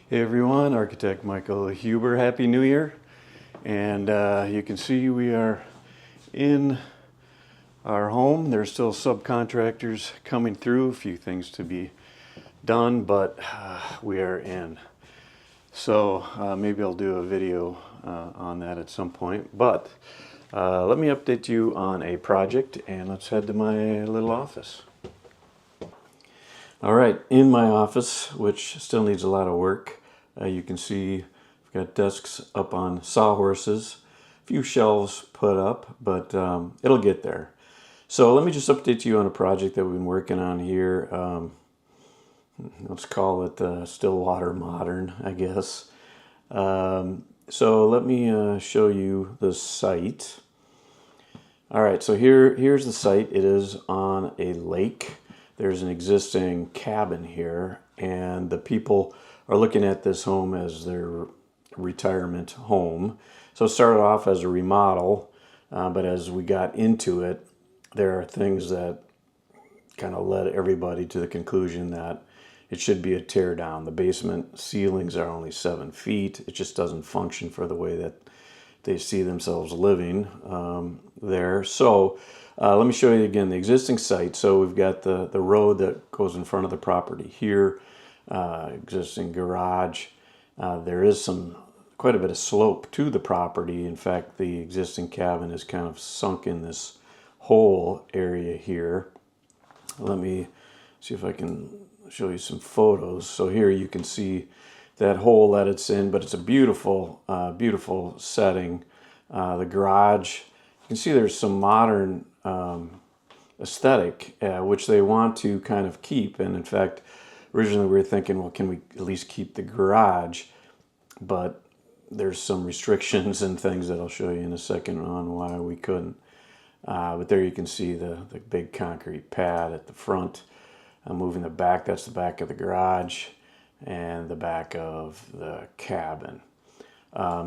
Hey everyone, Architect Michael Huber. Happy New Year. And you can see we are in our home. There's still subcontractors coming through, a few things to be done, but we are in. So maybe I'll do a video on that at some point. But let me update you on a project and let's head to my little office. All right, in my office, which still needs a lot of work, you can see I've got desks up on sawhorses, a few shelves put up, but it'll get there. So let me just update you on a project that we've been working on here. Let's call it Stillwater Modern, I guess. So let me show you the site. All right, so here's the site. It is on a lake. There's an existing cabin here, and the people are looking at this home as their retirement home. So it started off as a remodel, but as we got into it, there are things that kind of led everybody to the conclusion that it should be a tear down. The basement ceilings are only 7 feet. It just doesn't function for the way that they see themselves living there. So let me show you again the existing site. So we've got the road that goes in front of the property here, existing garage. There is quite a bit of slope to the property. In fact, the existing cabin is kind of sunk in this hole area here. Let me see if I can show you some photos. So here you can see that hole that it's in, but it's a beautiful, beautiful setting. The garage, you can see there's some modern aesthetic, which they want to kind of keep. And in fact, originally we were thinking, well, can we at least keep the garage? But there's some restrictions and things that I'll show you in a second on why we couldn't. But there you can see the big concrete pad at the front. I'm moving the back, that's the back of the garage and the back of the cabin.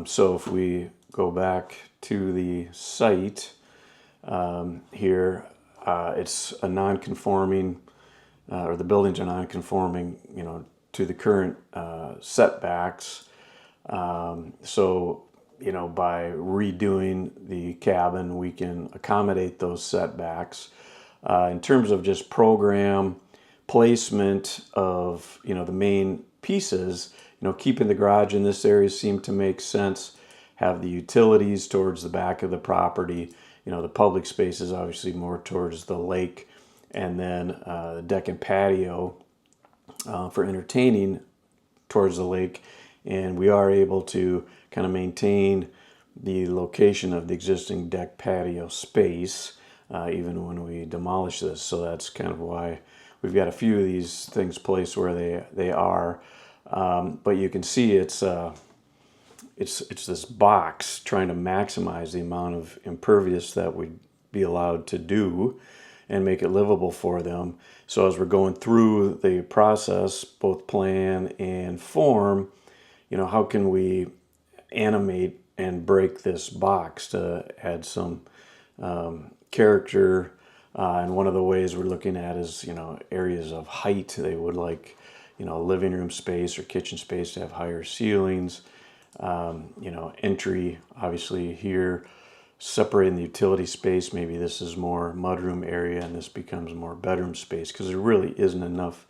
So if we go back to the site here, it's a non-conforming, or the buildings are non-conforming, to the current setbacks. So, by redoing the cabin, we can accommodate those setbacks. In terms of just program placement of, the main pieces, keeping the garage in this area seemed to make sense. Have the utilities towards the back of the property. The public space is obviously more towards the lake, and then the deck and patio for entertaining towards the lake. And we are able to kind of maintain the location of the existing deck patio space even when we demolish this. So that's kind of why we've got a few of these things placed where they are. But you can see it's this box trying to maximize the amount of impervious that we'd be allowed to do and make it livable for them. So as we're going through the process, both plan and form, how can we animate and break this box to add some character? And one of the ways we're looking at is, areas of height. They would like, living room space or kitchen space to have higher ceilings. Entry, obviously here, separating the utility space. Maybe this is more mudroom area and this becomes more bedroom space, because there really isn't enough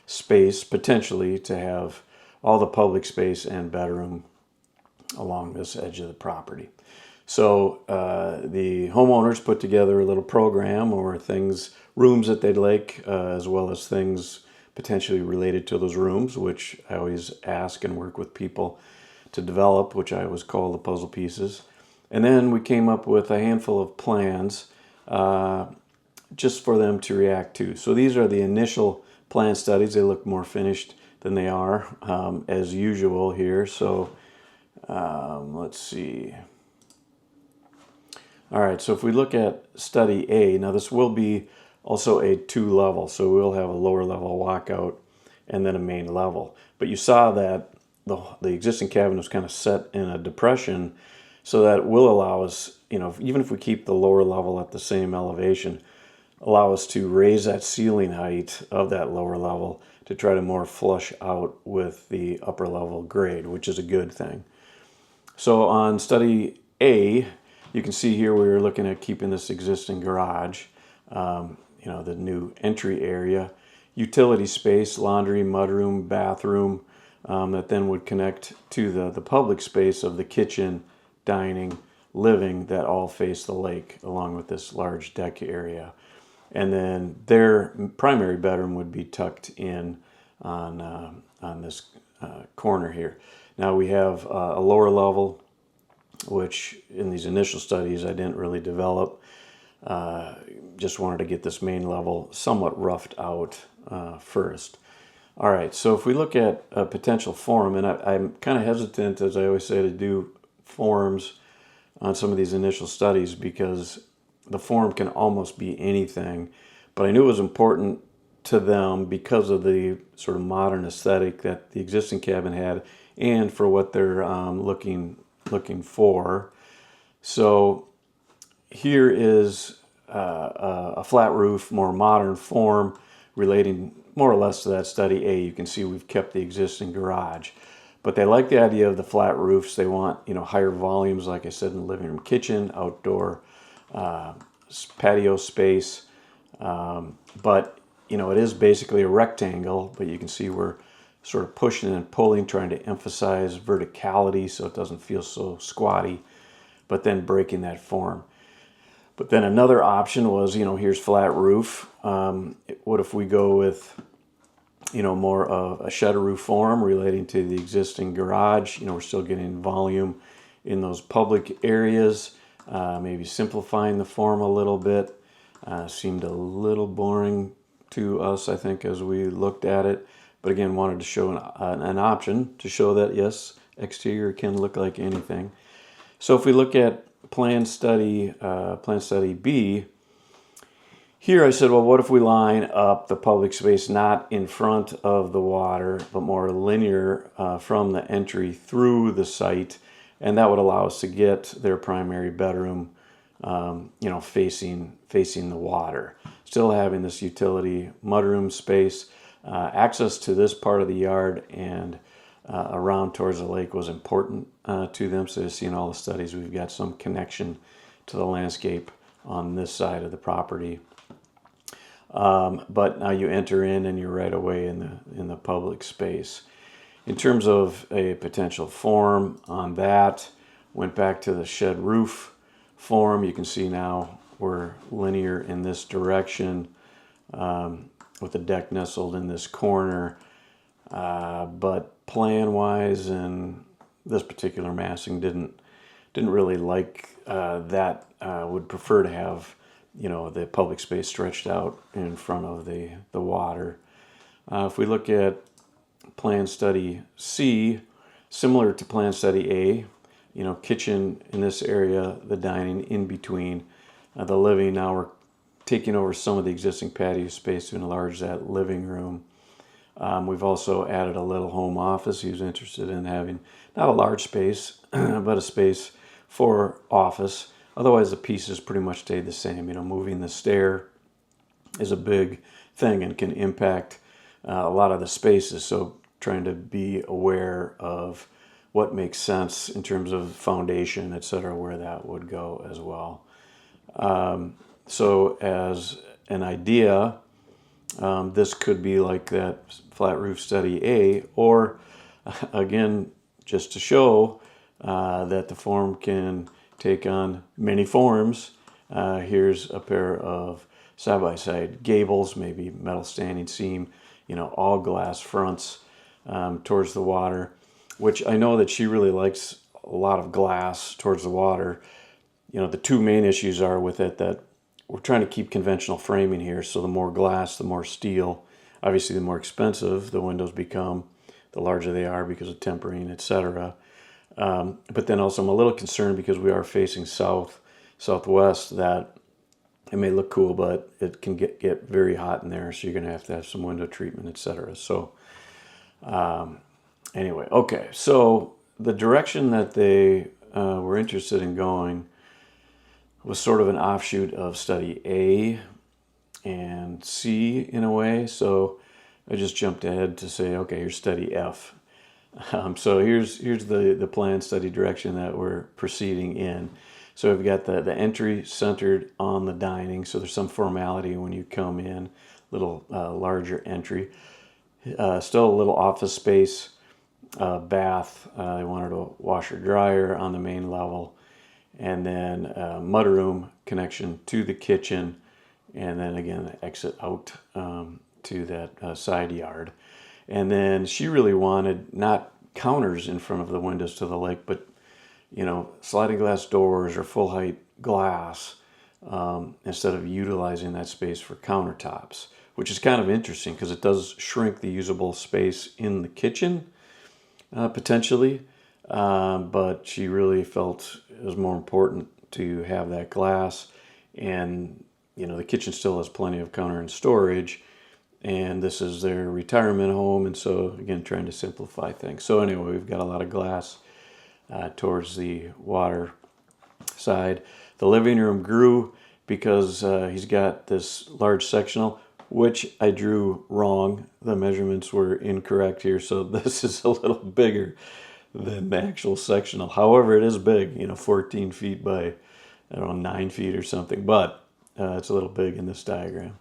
space potentially to have all the public space and bedroom along this edge of the property. So the homeowners put together a little program or rooms that they'd like, as well as things potentially related to those rooms, which I always ask and work with people to develop, which I always call the puzzle pieces. And then we came up with a handful of plans just for them to react to. So these are the initial plan studies. They look more finished than they are as usual here. So let's see. All right, so if we look at study A, now this will be also a 2-level, so we'll have a lower level walkout and then a main level. But you saw that the existing cabin was kind of set in a depression, so that will allow us, even if we keep the lower level at the same elevation, allow us to raise that ceiling height of that lower level to try to more flush out with the upper level grade, which is a good thing. So on study A, you can see here we were looking at keeping this existing garage, the new entry area, utility space, laundry, mudroom, bathroom, that then would connect to the public space of the kitchen, dining, living that all face the lake, along with this large deck area. And then their primary bedroom would be tucked in on this corner here. Now we have a lower level, which in these initial studies I didn't really develop. Just wanted to get this main level somewhat roughed out first. All right, so if we look at a potential form, and I'm kind of hesitant, as I always say, to do forms on some of these initial studies because the form can almost be anything, but I knew it was important to them because of the sort of modern aesthetic that the existing cabin had and for what they're looking for. So here is a flat roof, more modern form relating more or less to that study A. You can see we've kept the existing garage, but they like the idea of the flat roofs. They want, higher volumes, like I said, in the living room, kitchen, outdoor patio space. But, it is basically a rectangle, but you can see we're sort of pushing and pulling, trying to emphasize verticality so it doesn't feel so squatty, but then breaking that form. But then another option was, here's flat roof. What if we go with, more of a shed roof form relating to the existing garage? We're still getting volume in those public areas. Maybe simplifying the form a little bit. Seemed a little boring to us, I think, as we looked at it. But again, wanted to show an option to show that, yes, exterior can look like anything. So if we look at Plan Study B, here I said, well, what if we line up the public space not in front of the water, but more linear from the entry through the site, and that would allow us to get their primary bedroom, facing the water. Still having this utility mudroom space, access to this part of the yard and around towards the lake was important to them. So you see in all the studies, we've got some connection to the landscape on this side of the property. But now you enter in and you're right away in the public space. In terms of a potential form on that, went back to the shed roof form. You can see now we're linear in this direction with the deck nestled in this corner. But plan-wise and this particular massing didn't really like that. Would prefer to have the public space stretched out in front of the water. If we look at Plan Study C, similar to Plan Study A, kitchen in this area, the dining in between, the living. Now we're taking over some of the existing patio space to enlarge that living room. We've also added a little home office. He was interested in having not a large space, but a space for office. Otherwise, the pieces pretty much stayed the same. Moving the stair is a big thing and can impact a lot of the spaces. So trying to be aware of what makes sense in terms of foundation, et cetera, where that would go as well. So as an idea, this could be like that flat roof study A, or again, just to show that the form can take on many forms. Here's a pair of side-by-side gables, maybe metal standing seam, all glass fronts towards the water, which I know that she really likes a lot of glass towards the water. The two main issues are with it that we're trying to keep conventional framing here, so the more glass, the more steel. Obviously, the more expensive the windows become, the larger they are because of tempering, etc. But then also I'm a little concerned because we are facing southwest, that it may look cool, but it can get very hot in there, so you're going to have some window treatment, etc. So anyway, okay, so the direction that they were interested in going was sort of an offshoot of study A and C in a way. So I just jumped ahead to say, okay, here's study F. So here's the plan study direction that we're proceeding in. So we've got the entry centered on the dining, so there's some formality when you come in, little larger entry. Still a little office space, bath. They wanted a washer dryer on the main level, and then mudroom connection to the kitchen, and then again exit out to that side yard. And then she really wanted not counters in front of the windows to the lake, but sliding glass doors or full height glass, instead of utilizing that space for countertops, which is kind of interesting because it does shrink the usable space in the kitchen potentially. But she really felt it was more important to have that glass, and the kitchen still has plenty of counter and storage, and this is their retirement home, and so again trying to simplify things. So anyway, we've got a lot of glass towards the water side. The living room grew because he's got this large sectional, which I drew wrong. The measurements were incorrect here, so this is a little bigger than the actual sectional. However, it is big, 14 feet by, I don't know, 9 feet or something, but it's a little big in this diagram.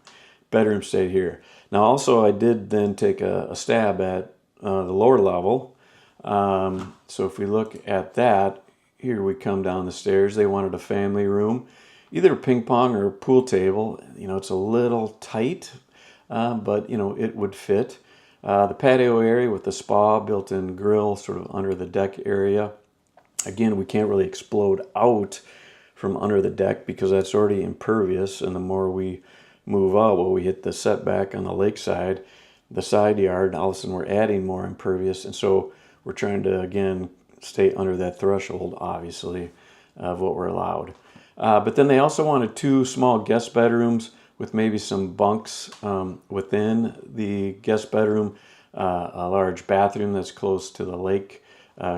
Bedroom stayed here. Now also I did then take a stab at the lower level. So if we look at that, here we come down the stairs. They wanted a family room, either a ping pong or a pool table. It's a little tight, but it would fit. The patio area with the spa, built-in grill sort of under the deck area. Again, we can't really explode out from under the deck because that's already impervious, and the more we move out, well, we hit the setback on the lakeside, the side yard, all of a sudden we're adding more impervious, and so we're trying to, again, stay under that threshold, obviously, of what we're allowed. But then they also wanted 2 small guest bedrooms with maybe some bunks within the guest bedroom, a large bathroom that's close to the lake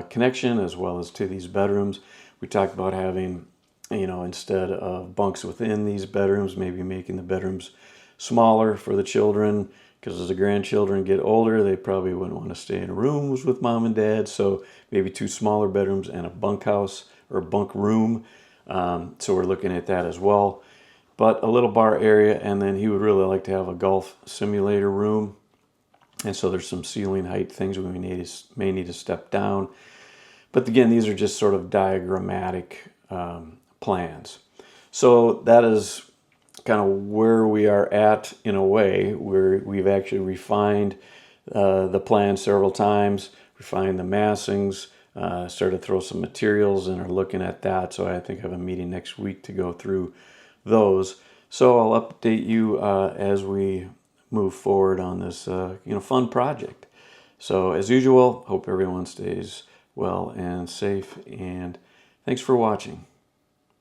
connection, as well as to these bedrooms. We talked about having, instead of bunks within these bedrooms, maybe making the bedrooms smaller for the children, because as the grandchildren get older, they probably wouldn't want to stay in rooms with mom and dad. So maybe 2 smaller bedrooms and a bunkhouse or bunk room. So we're looking at that as well. But a little bar area, and then he would really like to have a golf simulator room. And so there's some ceiling height things we may need to step down. But again, these are just sort of diagrammatic plans. So that is kind of where we are at, in a way, where we've actually refined the plan several times, refined the massings, started to throw some materials and are looking at that. So I think I have a meeting next week to go through those. So I'll update you as we move forward on this fun project. So as usual, hope everyone stays well and safe, and thanks for watching.